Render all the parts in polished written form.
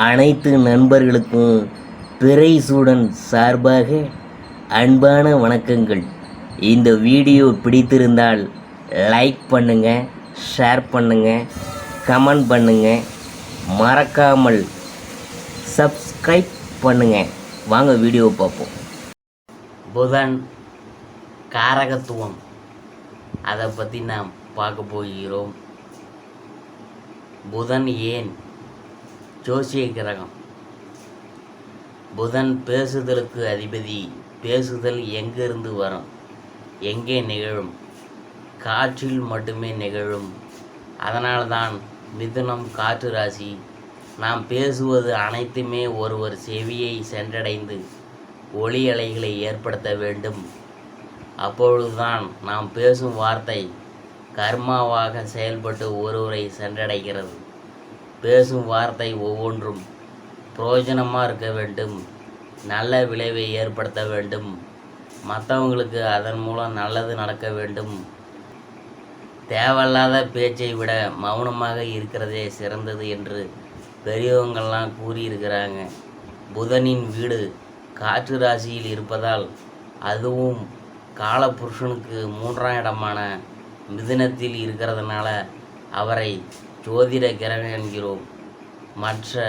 அனைத்து நண்பர்களுக்கும் பிறைசூடன் சார்பாக அன்பான வணக்கங்கள். இந்த வீடியோ பிடித்திருந்தால் லைக் பண்ணுங்கள், ஷேர் பண்ணுங்கள், கமெண்ட் பண்ணுங்கள், மறக்காமல் சப்ஸ்கிரைப் பண்ணுங்கள். வாங்க வீடியோ பார்ப்போம். புதன் காரகத்துவம், அதை பற்றி நாம் பார்க்க போகிறோம். புதன் ஏன் ஜோசிய கிரகம்? புதன் பேசுதலுக்கு அதிபதி. பேசுதல் எங்கிருந்து வரும், எங்கே நிகழும்? காற்றில் மட்டுமே நிகழும். அதனால்தான் மிதுனம் காற்று ராசி. நாம் பேசுவது அனைத்துமே ஒருவர் செவியை சென்றடைந்து ஒளி அலைகளை ஏற்படுத்த வேண்டும். அப்பொழுதுதான் நாம் பேசும் வார்த்தை கர்மாவாக செயல்பட்டு ஒருவரை சென்றடைகிறது. பேசும் வார்த்தை ஒவ்வொன்றும் பிரயோஜனமாக இருக்க வேண்டும், நல்ல விளைவை ஏற்படுத்த வேண்டும், மற்றவங்களுக்கு அதன் மூலம் நல்லது நடக்க வேண்டும். தேவையில்லாத பேச்சை விட மௌனமாக இருக்கிறதே சிறந்தது என்று பெரியவங்கள்லாம் கூறியிருக்கிறாங்க. புதனின் வீடு காற்று ராசியில் இருப்பதால், அதுவும் காலபுருஷனுக்கு 3ஆம் இடமான மிதுனத்தில் இருக்கிறதுனால அவரை ஜோதிட கிரகம் என்கிறோம். மற்ற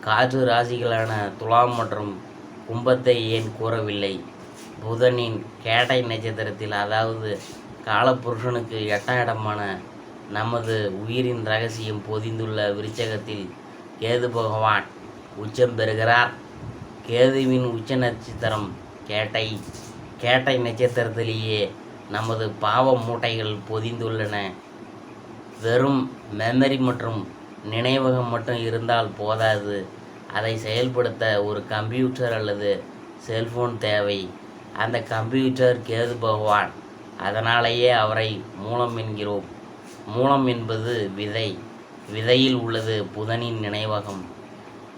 காற்று ராசிகளான துலாம் மற்றும் கும்பத்தை ஏன் கூறவில்லை? புதனின் கேட்டை நட்சத்திரத்தில், அதாவது காலபுருஷனுக்கு 8ஆம் இடமான நமது உயிரின் ரகசியம் பொதிந்துள்ள விருச்சகத்தில் கேது பகவான் உச்சம் பெறுகிறார். கேதுவின் உச்ச நட்சத்திரம் கேட்டை. கேட்டை நட்சத்திரத்திலேயே நமது பாவ மூட்டைகள் பொதிந்துள்ளன. வெறும் மெமரி மற்றும் நினைவகம் மட்டும் இருந்தால் போதாது, அதை செயல்படுத்த ஒரு கம்ப்யூட்டர் அல்லது செல்போன் தேவை. அந்த கம்ப்யூட்டர் கேது பகவான். அதனாலேயே அவரை மூலம் என்கிறோம். மூலம் என்பது விதை. விதையில் உள்ளது புதனின் நினைவகம்.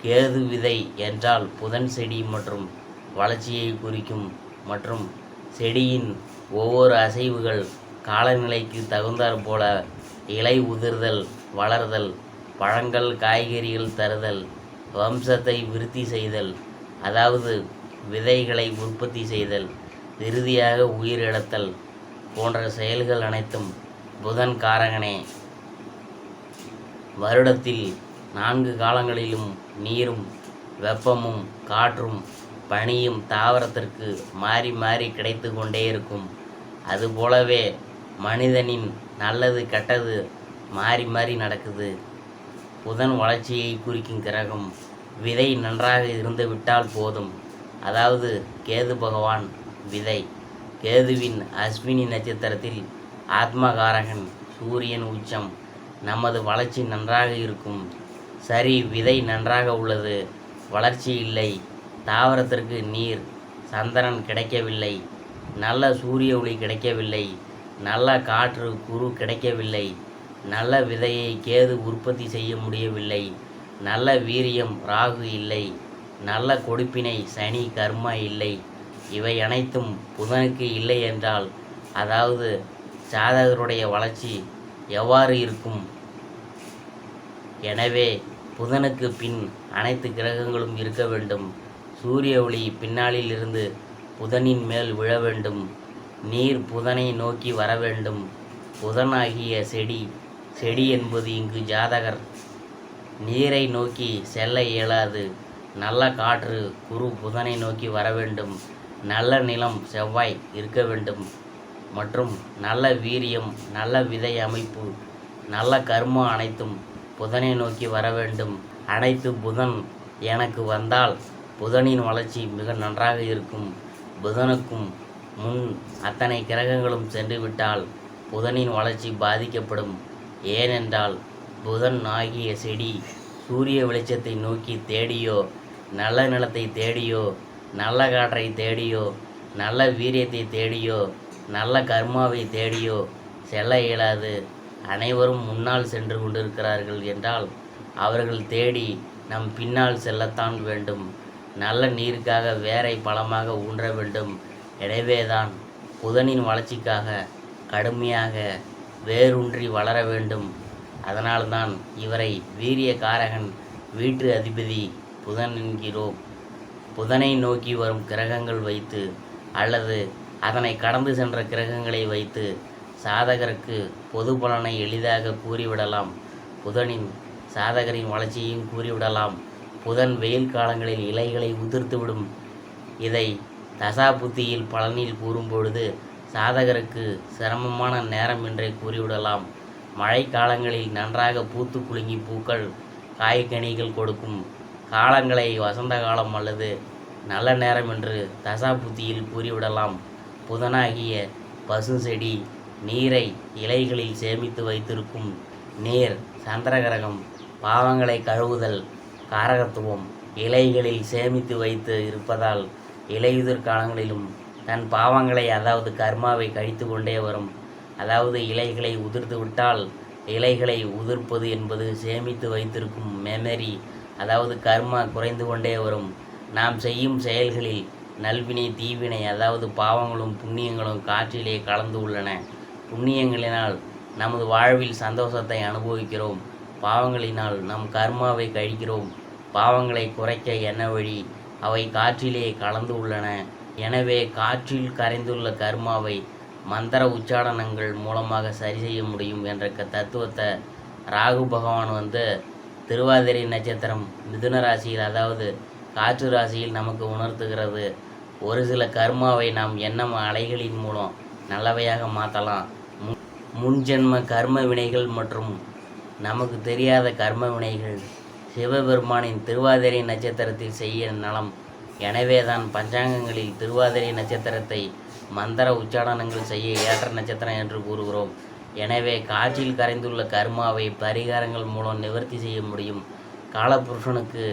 கேது விதை என்றால் புதன் செடி மற்றும் வளர்ச்சியை குறிக்கும். மற்றும் செடியின் ஒவ்வொரு அசைவுகள் காலநிலைக்கு தகுந்தாற் போல இலை உதிர்தல், வளர்தல், பழங்கள் காய்கறிகள் தருதல், வம்சத்தை விருத்தி செய்தல், அதாவது விதைகளை உற்பத்தி செய்தல், இறுதியாக உயிரிழத்தல் போன்ற செயல்கள் அனைத்தும் புதன் காரகனே. வருடத்தில் 4 காலங்களிலும் நீரும் வெப்பமும் காற்றும் பனியும் தாவரத்திற்கு மாறி மாறி கிடைத்து கொண்டே இருக்கும். அதுபோலவே மனிதனின் நல்லது கெட்டது மாறி மாறி நடக்குது. புதன் வளர்ச்சியை குறிக்கும் கிரகம். விதை நன்றாக இருந்து விட்டால் போதும். அதாவது கேது பகவான் விதை. கேதுவின் அஸ்வினி நட்சத்திரத்தில் ஆத்மகாரகன் சூரியன் உச்சம். நமது வளர்ச்சி நன்றாக இருக்கும். சரி, விதை நன்றாக உள்ளது, வளர்ச்சி இல்லை. தாவரத்திற்கு நீர் சந்திரன் கிடைக்கவில்லை, நல்ல சூரிய ஒளி கிடைக்கவில்லை, நல்ல காற்று குரு கிடைக்கவில்லை, நல்ல விதையை கேது உற்பத்தி செய்ய முடியவில்லை, நல்ல வீரியம் ராகு இல்லை, நல்ல கொடுப்பினை சனி கர்மா இல்லை. இவை அனைத்தும் புதனுக்கு இல்லை என்றால், அதாவது ஜாதகருடைய வளர்ச்சி எவ்வாறு இருக்கும்? எனவே புதனுக்கு பின் அனைத்து கிரகங்களும் இருக்க வேண்டும். சூரிய ஒளி பின்னாளில் இருந்து புதனின் மேல் விழ வேண்டும். நீர் புதனை நோக்கி வர வேண்டும். புதனாகிய செடி. செடி என்பது இங்கு ஜாதகர். நீரை நோக்கி செல்ல இயலாது. நல்ல காற்று குரு புதனை நோக்கி வர வேண்டும். நல்ல நிலம் செவ்வாய் இருக்க வேண்டும். மற்றும் நல்ல வீரியம், நல்ல விதை அமைப்பு, நல்ல கர்மா அனைத்தும் புதனை நோக்கி வர வேண்டும். அனைத்து புதன் எனக்கு வந்தால் புதனின் வளர்ச்சி மிக நன்றாக இருக்கும். புதனுக்கும் முன் அத்தனை கிரகங்களும் சென்றுவிட்டால் புதனின் வளர்ச்சி பாதிக்கப்படும். ஏனென்றால் புதன் ஆகிய செடி சூரிய வெளிச்சத்தை நோக்கி தேடியோ, நல்ல நிலத்தை தேடியோ, நல்ல காற்றை தேடியோ, நல்ல வீரியத்தை தேடியோ, நல்ல கர்மாவை தேடியோ செல்ல இயலாது. அனைவரும் முன்னால் சென்று கொண்டிருக்கிறார்கள் என்றால் அவர்கள் தேடி நம் பின்னால் செல்லத்தான் வேண்டும். நல்ல நீருக்காக வேரை பலமாக ஊன்ற வேண்டும். எனவேதான் புதனின் வளர்ச்சிக்காக கடுமையாக வேரூன்றி வளர வேண்டும். அதனால்தான் இவரை வீரிய காரகன், வீட்டு அதிபதி புதன் என்கிறோம். புதனை நோக்கி வரும் கிரகங்கள் வைத்து அல்லது அதனை கடந்து சென்ற கிரகங்களை வைத்து சாதகருக்கு பொது பலனை எளிதாக கூறிவிடலாம். புதனின் சாதகரின் வளர்ச்சியையும் கூறிவிடலாம். புதன் வெயில் காலங்களில் இலைகளை உதிர்த்துவிடும். இதை தசா புத்தியில் பலனில் கூறும்பொழுது சாதகருக்கு சிரமமான நேரம் என்றே கூறிவிடலாம். மழை காலங்களில் நன்றாக பூத்து குலுங்கி பூக்கள் காய்கனிகள் கொடுக்கும் காலங்களை வசந்த காலம் அல்லது நல்ல நேரம் என்று தசா புத்தியில் கூறிவிடலாம். புதனாகிய பசு செடி நீரை இலைகளில் சேமித்து வைத்திருக்கும். நீர் சந்திரகிரகம் பாவங்களை கழுவுதல் காரகத்துவம் இலைகளில் சேமித்து வைத்து இருப்பதால் இலையுதிர் காலங்களிலும் தன் பாவங்களை அதாவது கர்மாவை கழித்து கொண்டே வரும். அதாவது இலைகளை உதிர்த்து விட்டால் இலைகளை உதிர்ப்பது என்பது சேமித்து வைத்திருக்கும் மெமரி, அதாவது கர்மா குறைந்து கொண்டே வரும். நாம் செய்யும் செயல்களில் நல்வினை தீவினை அதாவது பாவங்களும் புண்ணியங்களும் காற்றிலே கலந்து உள்ளன. புண்ணியங்களினால் நமது வாழ்வில் சந்தோஷத்தை அனுபவிக்கிறோம். பாவங்களினால் நம் கர்மாவை கழிக்கிறோம். பாவங்களை குறைக்க என்ன வழி? அவை காற்றிலே கலந்து உள்ளன. எனவே காற்றில் கரைந்துள்ள கர்மாவை மந்திர உச்சாடனங்கள் மூலமாக சரி செய்ய முடியும் என்ற தத்துவத்தை ராகு பகவான் திருவாதிரை நட்சத்திரம் மிதுன ராசியில் அதாவது காற்று ராசியில் நமக்கு உணர்த்துகிறது. ஒரு சில கர்மாவை நாம் எண்ணம் அலைகளின் மூலம் நல்லவையாக மாற்றலாம். முன்ஜென்ம கர்ம வினைகள் மற்றும் நமக்கு தெரியாத கர்ம வினைகள் சிவபெருமானின் திருவாதிரை நட்சத்திரத்தில் செய்ய நலம். எனவேதான் பஞ்சாங்கங்களில் திருவாதிரை நட்சத்திரத்தை மந்திர உச்சாடனங்கள் செய்ய ஏற்ற நட்சத்திரம் என்று கூறுகிறோம். எனவே காற்றில் கரைந்துள்ள கர்மாவை பரிகாரங்கள் மூலம் நிவர்த்தி செய்ய முடியும். காலபுருஷனுக்கு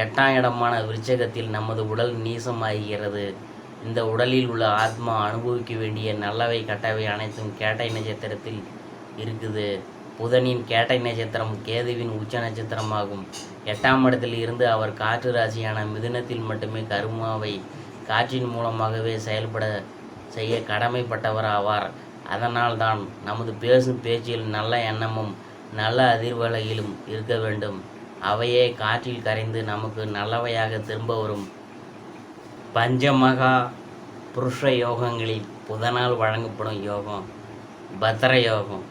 8ஆம் இடமான விருச்சகத்தில் நமது உடல் நீசமாகிறது. இந்த உடலில் உள்ள ஆத்மா அனுபவிக்க வேண்டிய நல்லவை கட்டவை அனைத்தும் கேட்டை நட்சத்திரத்தில் இருக்குது. புதனின் கேட்டை நட்சத்திரம் கேதுவின் உச்ச நட்சத்திரமாகும். 8ஆம் இடத்தில் இருந்து அவர் காற்று ராசியான மிதுனத்தில் மட்டுமே கர்மாவை காற்றின் மூலமாகவே செயல்பட செய்ய கடமைப்பட்டவர் ஆவார். அதனால்தான் நமது பேசும் பேச்சில் நல்ல எண்ணமும் நல்ல அதிர்வலையிலும் இருக்க வேண்டும். அவையே காற்றில் கரைந்து நமக்கு நல்லவையாக திரும்ப வரும். பஞ்சமகா புருஷ யோகங்களில் புதனால் வழங்கப்படும் யோகம் பத்ர யோகம்.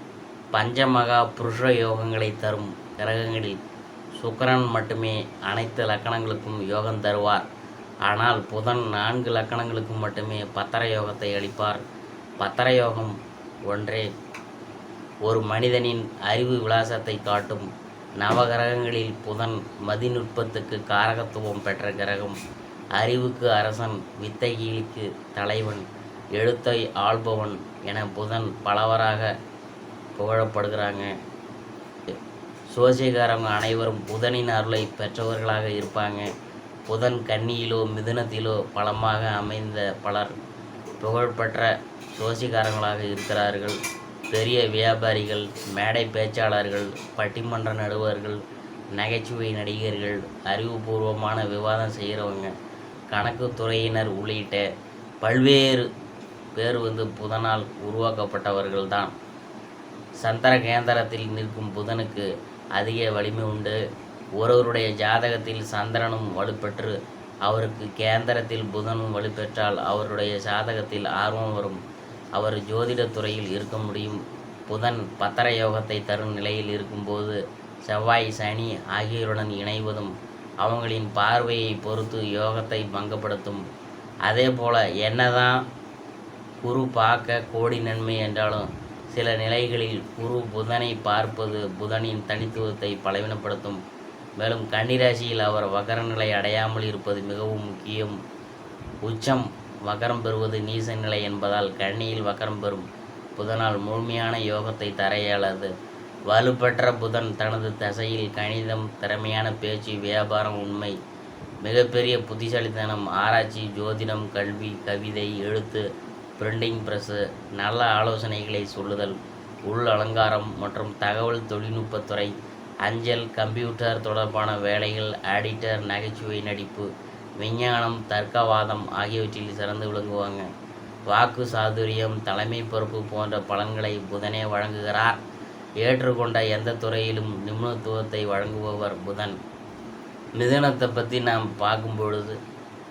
பஞ்சமகா புருஷ யோகங்களை தரும் கிரகங்களில் சுக்கிரன் மட்டுமே அனைத்து லக்கணங்களுக்கும் யோகம் தருவார். ஆனால் புதன் 4 லக்கணங்களுக்கு மட்டுமே பத்திர யோகத்தை அளிப்பார். பத்திர யோகம் ஒன்றே ஒரு மனிதனின் அறிவு விலாசத்தை காட்டும். நவகிரகங்களில் புதன் மதிநுட்பத்துக்கு காரகத்துவம் பெற்ற கிரகம். அறிவுக்கு அரசன், வித்தைகளுக்கு தலைவன், எழுத்தை ஆள்பவன் என புதன் பலவராக புகழப்படுகிறாங்க. சோசியக்காரங்க அனைவரும் புதனின் அருளை பெற்றவர்களாக இருப்பாங்க. புதன் கன்னியிலோ மிதுனத்திலோ பலமாக அமைந்த பலர் புகழ்பெற்ற சோசியக்காரங்களாக இருக்கிறார்கள். பெரிய வியாபாரிகள், மேடை பேச்சாளர்கள், பட்டிமன்ற நடுவர்கள், நகைச்சுவை நடிகர்கள், அறிவுபூர்வமான விவாதம் செய்கிறவங்க, கணக்கு துறையினர் உள்ளிட்ட பல்வேறு பேர் புதனால் உருவாக்கப்பட்டவர்கள்தான். சந்திர கேந்திரத்தில் நிற்கும் புதனுக்கு அதிக வலிமை உண்டு. ஒருவருடைய ஜாதகத்தில் சந்திரனும் வலுப்பெற்று அவருக்கு கேந்திரத்தில் புதனும் வலுப்பெற்றால் அவருடைய ஜாதகத்தில் ஆர்வம் வரும். அவர் ஜோதிடத் துறையில் இருக்க முடியும். புதன் பத்திர யோகத்தை தரும் நிலையில் இருக்கும்போது செவ்வாய், சனி ஆகியோருடன் இணைவதும் அவங்களின் பார்வையை பொறுத்து யோகத்தை பங்கப்படுத்தும். அதே போல் என்னதான் குரு பார்க்க கோடி நன்மை என்றாலும் சில நிலைகளில் குரு புதனை பார்ப்பது புதனின் தனித்துவத்தை பலவீனப்படுத்தும். மேலும் கன்னிராசியில் அவர் வகர நிலை அடையாமல் இருப்பது மிகவும் முக்கியம். உச்சம் வகரம் பெறுவது நீச நிலை என்பதால் கன்னியில் வகரம் பெறும் புதனால் முழுமையான யோகத்தை தர இயலாது. வலுப்பெற்ற புதன் தனது தசையில் கணிதம், திறமையான பேச்சு, வியாபாரம், உண்மை, மிகப்பெரிய புத்திசாலித்தனம், ஆராய்ச்சி, ஜோதிடம், கல்வி, கவிதை, எழுத்து, பிரிண்டிங் பிரஸ்ஸு, நல்ல ஆலோசனைகளை சொல்லுதல், உள் அலங்காரம் மற்றும் தகவல் தொழில்நுட்பத்துறை, அஞ்சல், கம்ப்யூட்டர் தொடர்பான வேலைகள், ஆடிட்டர், நகைச்சுவை நடிப்பு, விஞ்ஞானம், தர்க்கவாதம் ஆகியவற்றில் சிறந்து விளங்குவாங்க. வாக்கு சாதுரியம், தலைமை பொறுப்பு போன்ற பலன்களை புதனே வழங்குகிறார். ஏற்றுக்கொண்ட எந்த துறையிலும் நிபுணத்துவத்தை வழங்குபவர் புதன். மிதுனத்தை பற்றி நாம் பார்க்கும் பொழுது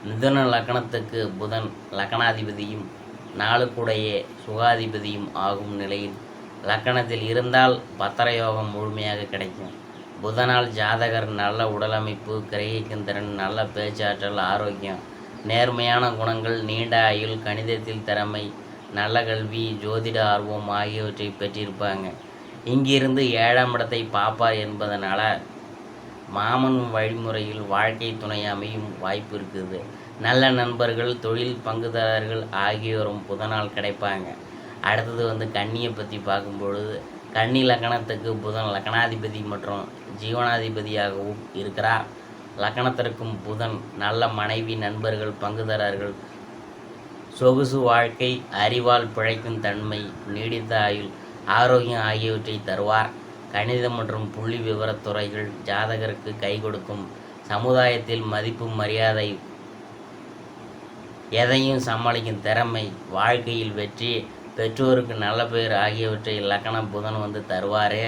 மிதுன லக்கணத்துக்கு புதன் லக்கணாதிபதியும் நாளுக்குடைய சுகாதிபதியும் ஆகும் நிலையில் லக்கணத்தில் இருந்தால் பத்திர யோகம் முழுமையாக கிடைக்கும். புதனால் ஜாதகர் நல்ல உடலமைப்பு, கிரகிக்கும் திறன், நல்ல பேச்சாற்றல், ஆரோக்கியம், நேர்மையான குணங்கள், நீண்ட ஆயுள், கணிதத்தில் திறமை, நல்ல கல்வி, ஜோதிட ஆர்வம் ஆகியவற்றை பெற்றிருப்பாங்க. இங்கிருந்து 7ஆம் இடத்தை பார்ப்பார் என்பதனால மாமன் வழிமுறையில் வாழ்க்கை துணை அமையும் வாய்ப்பு இருக்குது. நல்ல நண்பர்கள், தொழில் பங்குதாரர்கள் ஆகியோரும் புதனால் கிடைப்பாங்க. அடுத்தது கன்னியை பற்றி பார்க்கும்பொழுது கன்னி லக்கணத்துக்கு புதன் லக்கணாதிபதி மற்றும் ஜீவனாதிபதியாகவும் இருக்கிறார். லக்கணத்திற்கும் புதன் நல்ல மனைவி, நண்பர்கள், பங்குதாரர்கள், சொகுசு வாழ்க்கை, அறிவால் பிழைக்கும் தன்மை, நீடித்த ஆயுள், ஆரோக்கியம் ஆகியவற்றை தருவார். கணிதம் மற்றும் புள்ளி விவரத் துறைகள் ஜாதகருக்கு கை கொடுக்கும். சமுதாயத்தில் மதிப்பு, மரியாதை, எதையும் சமாளிக்கும் திறமை, வாழ்க்கையில் வெற்றி, பெற்றோருக்கு நல்ல பெயர் ஆகியவற்றை லக்கண புதன் தருவார்.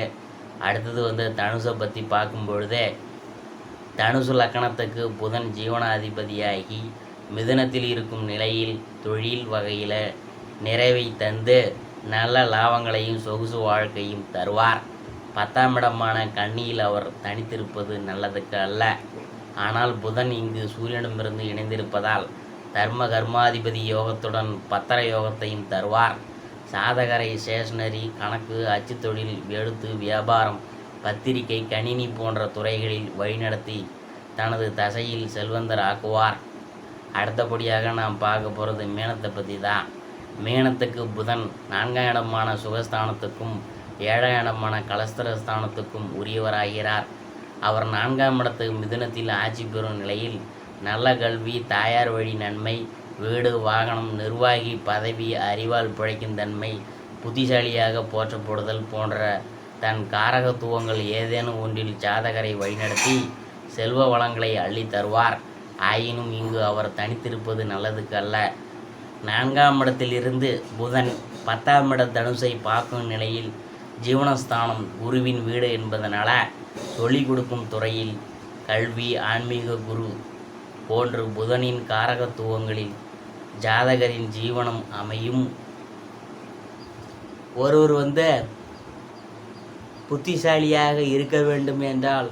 அடுத்தது தனுசை பற்றி பார்க்கும் பொழுதே தனுசு லக்கணத்துக்கு புதன் ஜீவனாதிபதியாகி மிதுனத்தில் இருக்கும் நிலையில் தொழில் வகையில் நிறைவை தந்து நல்ல லாபங்களையும் சொகுசு வாழ்க்கையும் தருவார். 10ஆம் இடமான கன்னியில் அவர் தனித்திருப்பது நல்லதுக்கு அல்ல. ஆனால் புதன் இங்கு சூரியனிடமிருந்து இணைந்திருப்பதால் தர்ம கர்மாதிபதி யோகத்துடன் பத்திர யோகத்தையும் தருவார். சாதகரை ஸ்டேஷனரி, கணக்கு, அச்சு தொழில், எழுத்து, வியாபாரம், பத்திரிகை, கணினி போன்ற துறைகளில் வழிநடத்தி தனது தசையில் செல்வந்தர் ஆக்குவார். அடுத்தபடியாக நாம் பார்க்க போகிறது மீனத்தை பற்றி தான். மீனத்துக்கு புதன் 4ஆம் இடமான சுகஸ்தானத்துக்கும் 7ஆம் இடமான கலஸ்திரஸ்தானத்துக்கும் உரியவராகிறார். அவர் 4ஆம் இடத்துக்கு மிதுனத்தில் ஆட்சி பெறும் நிலையில் நல்ல கல்வி, தாயார் வழி நன்மை, வீடு, வாகனம், நிர்வாகி பதவி, அறிவால் பிழைக்கும் தன்மை, புத்திசாலியாக போற்றப்படுதல் போன்ற தன் காரகத்துவங்கள் ஏதேனும் ஒன்றில் ஜாதகரை வழிநடத்தி செல்வ வளங்களை அள்ளி தருவார். ஆயினும் இங்கு அவர் தனித்திருப்பது நல்லதுக்கு அல்ல. 4ஆம் இடத்திலிருந்து புதன் 10ஆம் இட தனுசை பார்க்கும் நிலையில் ஜீவனஸ்தானம் குருவின் வீடு என்பதனால சொல்லிக் கொடுக்கும் துறையில் கல்வி, ஆன்மீக குரு போன்று புதனின் காரகத்துவங்களில் ஜாதகரின் ஜீவனம் அமையும். ஒருவர் புத்திசாலியாக இருக்க வேண்டும் என்றால்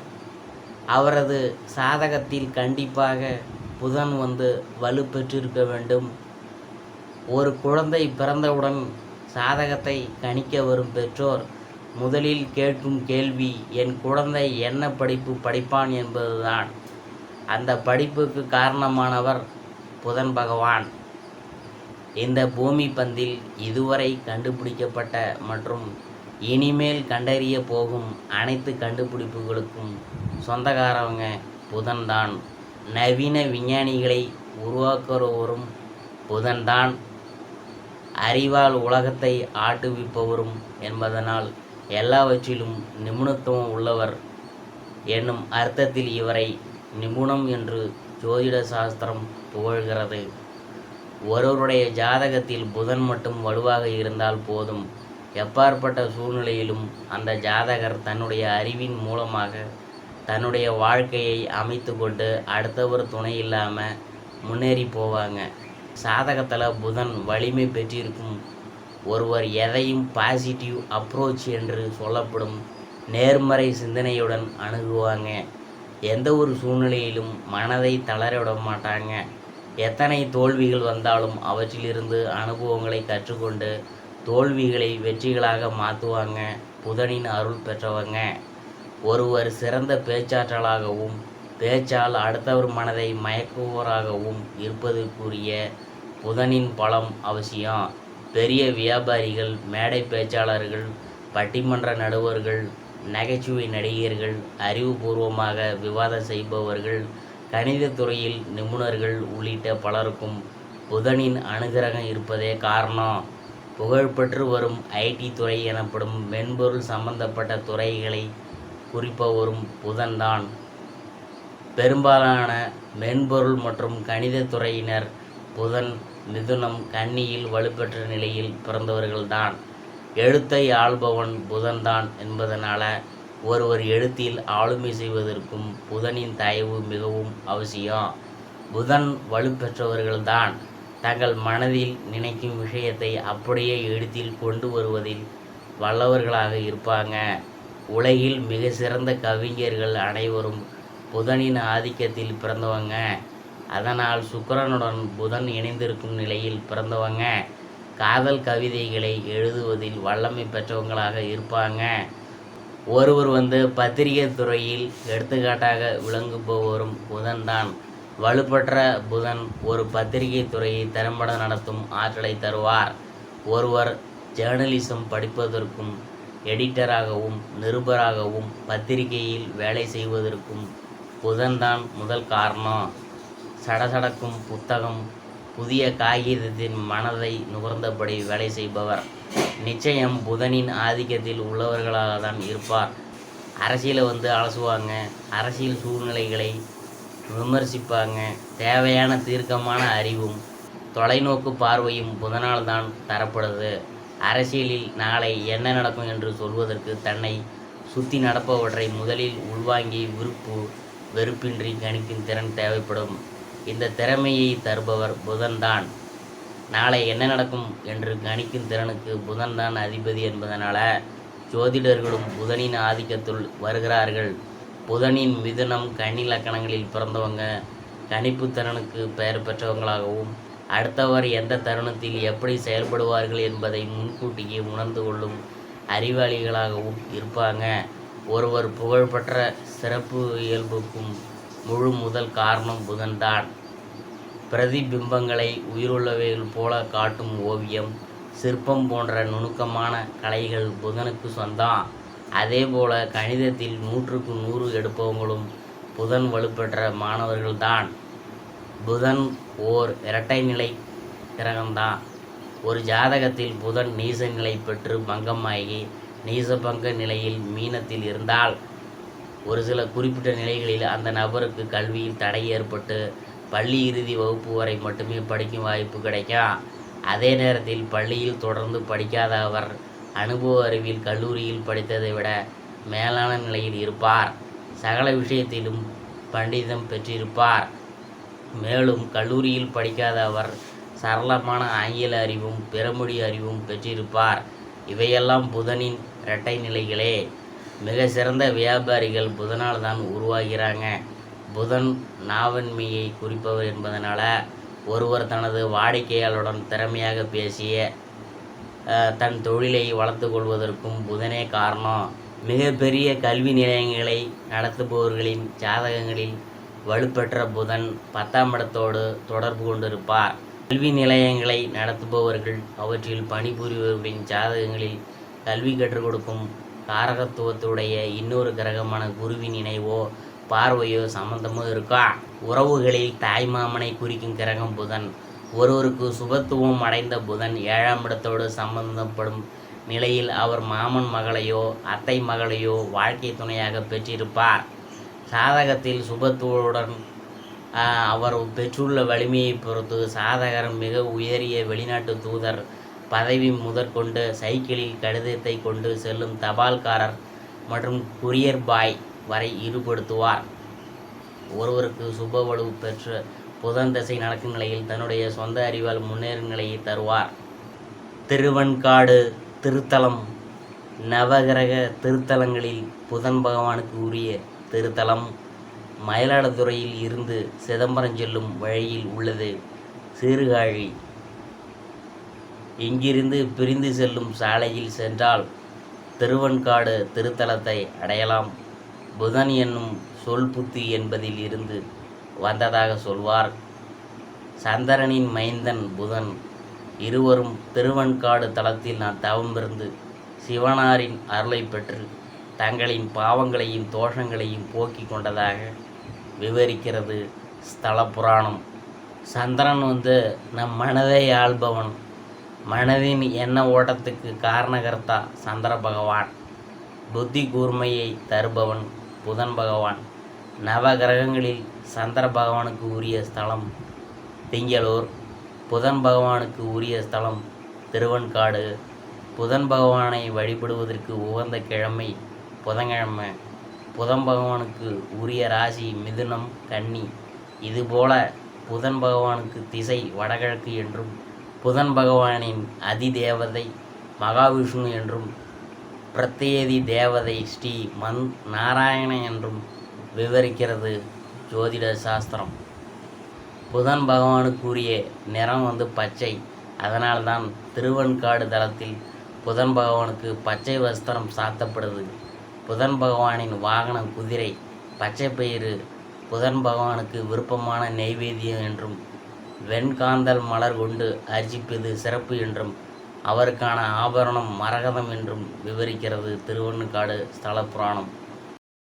அவரது சாதகத்தில் கண்டிப்பாக புதன் வலுப்பெற்றிருக்க வேண்டும். ஒரு குழந்தை பிறந்தவுடன் சாதகத்தை கணிக்க வரும் பெற்றோர் முதலில் கேட்கும் கேள்வி என் குழந்தை என்ன படிப்பு படிப்பான் என்பதுதான். அந்த படிப்புக்கு காரணமானவர் புதன் பகவான். இந்த பூமி பந்தில் இதுவரை கண்டுபிடிக்கப்பட்ட மற்றும் இனிமேல் கண்டறிய போகும் அனைத்து கண்டுபிடிப்புகளுக்கும் சொந்தக்காரவங்க புதன்தான். நவீன விஞ்ஞானிகளை உருவாக்குறவரும் புதன்தான். அறிவால் உலகத்தை ஆட்டுவிப்பவரும் என்பதனால் எல்லாவற்றிலும் நிபுணத்துவம் உள்ளவர் என்னும் அர்த்தத்தில் இவரை நிபுணம் என்று ஜோதிட சாஸ்திரம் புகழ்கிறது. ஒருவருடைய ஜாதகத்தில் புதன் மட்டும் வலுவாக இருந்தால் போதும். எப்பாற்பட்ட சூழ்நிலையிலும் அந்த ஜாதகர் தன்னுடைய அறிவின் மூலமாக தன்னுடைய வாழ்க்கையை அமைத்து கொண்டு அடுத்தவர் துணை இல்லாமல் முன்னேறி போவாங்க. சாதகத்தில் புதன் வலிமை பெற்றிருக்கும் ஒருவர் எதையும் பாசிட்டிவ் அப்ரோச் என்று சொல்லப்படும் நேர்மறை சிந்தனையுடன் அணுகுவாங்க. எந்த ஒரு சூழ்நிலையிலும் மனதை தளரவிட மாட்டாங்க. எத்தனை தோல்விகள் வந்தாலும் அவற்றிலிருந்து அனுபவங்களை கற்றுக்கொண்டு தோல்விகளை வெற்றிகளாக மாற்றுவாங்க. புதனின் அருள் பெற்றவங்க. ஒருவர் சிறந்த பேச்சாற்றலாகவும் பேச்சால் அடுத்தவர் மனதை மயக்குவோராகவும் இருப்பதற்குரிய புதனின் பலம் அவசியம். பெரிய வியாபாரிகள், மேடை பேச்சாளர்கள், பட்டிமன்ற நடுவர்கள், நகைச்சுவை நடிகர்கள், அறிவுபூர்வமாக விவாதம் செய்பவர்கள், கணிதத்துறையில் நிபுணர்கள் உள்ளிட்ட பலருக்கும் புதனின் அனுகிரகம் இருப்பதே காரணம். புகழ்பெற்று வரும் ஐடி துறை எனப்படும் மென்பொருள் சம்பந்தப்பட்ட துறைகளை குறிப்பவரும் புதன்தான். பெரும்பாலான மென்பொருள் மற்றும் கணிதத்துறையினர் புதன், மிதுனம், கன்னியில் வலுப்பெற்ற நிலையில் பிறந்தவர்கள்தான். எழுத்தை ஆள்பவன் புதன்தான் என்பதனால ஒருவர் எழுத்தில் ஆளுமை செய்வதற்கும் புதனின் தயவு மிகவும் அவசியம். புதன் வலுப்பெற்றவர்கள்தான் தங்கள் மனதில் நினைக்கும் விஷயத்தை அப்படியே எழுத்தில் கொண்டு வருவதில் வல்லவர்களாக இருப்பாங்க. உலகில் மிக சிறந்த கவிஞர்கள் அனைவரும் புதனின் ஆதிக்கத்தில் பிறந்தவங்க. அதனால் சுக்கிரனுடன் புதன் இணைந்திருக்கும் நிலையில் பிறந்தவங்க காதல் கவிதைகளை எழுதுவதில் வல்லமை பெற்றவங்களாக இருப்பாங்க. ஒருவர் பத்திரிகை துறையில் எடுத்துக்காட்டாக விளங்குபவரும் புதன்தான். வலுப்பெற்ற புதன் ஒரு பத்திரிகை துறையை திறம்பட நடத்தும் ஆற்றலை தருவார். ஒருவர் ஜேர்னலிசம் படிப்பதற்கும் எடிட்டராகவும் நிருபராகவும் பத்திரிகையில் வேலை செய்வதற்கும் புதன்தான் முதல் காரணம். சடசடக்கும் புத்தகம் புதிய காகிதத்தின் மனதை நுகர்ந்தபடி வேலை செய்பவர் நிச்சயம் புதனின் ஆதிக்கத்தில் உள்ளவர்களாக தான் இருப்பார். அரசியலை அலசுவாங்க, அரசியல் சூழ்நிலைகளை விமர்சிப்பாங்க. தேவையான தீர்க்கமான அறிவும் தொலைநோக்கு பார்வையும் புதனால் தான் தரப்படுது. அரசியலில் நாளை என்ன நடக்கும் என்று சொல்வதற்கு தன்னை சுற்றி நடப்பவற்றை முதலில் உள்வாங்கி விருப்பு வெறுப்பின்றி கணிக்கும் திறன் தேவைப்படும். இந்த திறமையை தருபவர் புதன்தான். நாளை என்ன நடக்கும் என்று கணிக்கும் திறனுக்கு புதன்தான் அதிபதி என்பதனால ஜோதிடர்களும் புதனின் ஆதிக்கத்துள் வருகிறார்கள். புதனின் மிதுனம் கன்னி லக்கணங்களில் பிறந்தவங்க கணிப்பு திறனுக்கு பெயர் பெற்றவங்களாகவும் அடுத்தவர் எந்த தருணத்தில் எப்படி செயல்படுவார்கள் என்பதை முன்கூட்டியே உணர்ந்து கொள்ளும் அறிவாளிகளாகவும் இருப்பாங்க. ஒருவர் புகழ்பெற்ற சிறப்பு இயல்புக்கும் முழு முதல் காரணம் புதன்தான். பிரதிபிம்பங்களை உயிருள்ளவைகள் போல காட்டும் ஓவியம், சிற்பம் போன்ற நுணுக்கமான கலைகள் புதனுக்கு சொந்தம். அதேபோல கணிதத்தில் 100க்கு 100 எடுப்பவங்களும் புதன் வலுப்பெற்ற மாணவர்கள்தான். புதன் ஓர் இரட்டை நிலை கிரகம்தான். ஒரு ஜாதகத்தில் புதன் நீச நிலை பெற்று பங்கமாகி நீசபங்க நிலையில் மீனத்தில் இருந்தால் ஒரு சில குறிப்பிட்ட நிலைகளில் அந்த நபருக்கு கல்வியில் தடை ஏற்பட்டு பள்ளி இறுதி வகுப்பு வரை மட்டுமே படிக்கும் வாய்ப்பு கிடைக்கும். அதே நேரத்தில் பள்ளியில் தொடர்ந்து படிக்காத அவர் அனுபவ அறிவில் கல்லூரியில் படித்ததை விட மேலான நிலையில் இருப்பார். சகல விஷயத்திலும் பண்டிதம் பெற்றிருப்பார். மேலும் கல்லூரியில் படிக்காத அவர் சரளமான ஆங்கில அறிவும் பிறமொழி அறிவும் பெற்றிருப்பார். இவையெல்லாம் புதனின் இரட்டை நிலைகளே. மிக சிறந்த வியாபாரிகள் புதனால் தான் உருவாகிறாங்க. புதன் நாவன்மையை குறிப்பவர் என்பதனால ஒருவர் தனது வாடிக்கையாளருடன் திறமையாக பேசிய தன் தொழிலை வளர்த்து கொள்வதற்கும் புதனே காரணம். மிகப்பெரிய கல்வி நிலையங்களை நடத்துபவர்களின் ஜாதகங்களில் வலுப்பெற்ற புதன் 10ஆம் இடத்தோடு தொடர்பு கொண்டிருப்பார். கல்வி நிலையங்களை நடத்துபவர்கள் அவற்றில் பணிபுரிபவர்களின் ஜாதகங்களில் கல்வி கற்றுக் கொடுக்கும் காரகத்துவத்துடைய இன்னொரு கிரகமான குருவின் இணைவோ பார்வையோ சம்பந்தமோ இருக்கா. உறவுகளில் தாய்மாமனை குறிக்கும் கிரகம் புதன். ஒருவருக்கு சுபத்துவம் அடைந்த புதன் 7ஆம் இடத்தோடு சம்பந்தப்படும் நிலையில் அவர் மாமன் மகளையோ அத்தை மகளையோ வாழ்க்கை துணையாக பெற்றிருப்பார். சாதகத்தில் சுபத்துவத்துடன் அவர் பெற்றுள்ள வலிமையை பொறுத்து சாதகர் மிக உயரிய வெளிநாட்டு தூதர் பதவி முதற்கொண்டு சைக்கிளில் கடிதத்தை கொண்டு செல்லும் தபால்காரர் மற்றும் குரியர் பாய் வரை ஈடுபடுத்துவார். ஒருவருக்கு சுப வலு பெற்று புதன் தசை நடக்கும் நிலையில் தன்னுடைய சொந்த அறிவால் முன்னேறும் நிலையை தருவார். திருவெண்காடு திருத்தலம். நவகிரக திருத்தலங்களில் புதன் பகவானுக்கு உரிய திருத்தலம் மயிலாடுதுறையில் இருந்து சிதம்பரம் செல்லும் வழியில் உள்ளது சீர்காழி. இங்கிருந்து பிரிந்து செல்லும் சாலையில் சென்றால் திருவெண்காடு திருத்தலத்தை அடையலாம். புதன் என்னும் சொல் புத்தி என்பதில் இருந்து வந்ததாக சொல்வார். சந்திரனின் மைந்தன் புதன். இருவரும் திருவெண்காடு தலத்தில் நான் தவமிருந்து சிவனாரின் அருளை பெற்று தங்களின் பாவங்களையும் தோஷங்களையும் போக்கி கொண்டதாக விவரிக்கிறது ஸ்தல புராணம். சந்திரன் நம் மனதை ஆள்பவன். மனதின் எண்ண ஓட்டத்துக்கு காரணகர்த்தா சந்திர பகவான். புத்தி கூர்மையை தருபவன் புதன் பகவான். நவ கிரகங்களில் சந்திர பகவானுக்கு உரிய ஸ்தலம் திங்களூர். புதன் பகவானுக்கு உரிய ஸ்தலம் திருவெண்காடு. புதன் பகவானை வழிபடுவதற்கு உகந்த கிழமை புதன்கிழமை. புதன் பகவானுக்கு உரிய ராசி மிதுனம், கன்னி. இதுபோல புதன் பகவானுக்கு திசை வடகிழக்கு என்றும் புதன் பகவானின் அதிதேவதை மகாவிஷ்ணு என்றும் பிரத்யேதி தேவதை ஸ்ரீ நாராயண என்றும் விவரிக்கிறது ஜோதிட சாஸ்திரம். புதன் பகவானுக்குரிய நிறம் பச்சை. அதனால்தான் திருவெண்காடு தலத்தில் புதன் பகவானுக்கு பச்சை வஸ்திரம் சாத்தப்படுது. புதன் பகவானின் வாகனம் குதிரை. பச்சை பயிறு புதன் பகவானுக்கு விருப்பமான நெய்வேத்தியம் என்றும் வெண்காந்தல் மலர் கொண்டு அர்ச்சிப்பது சிறப்பு என்றும் அவருக்கான ஆபரணம் மரகதம் என்றும் விவரிக்கிறது திருவெண்காடு ஸ்தல புராணம்.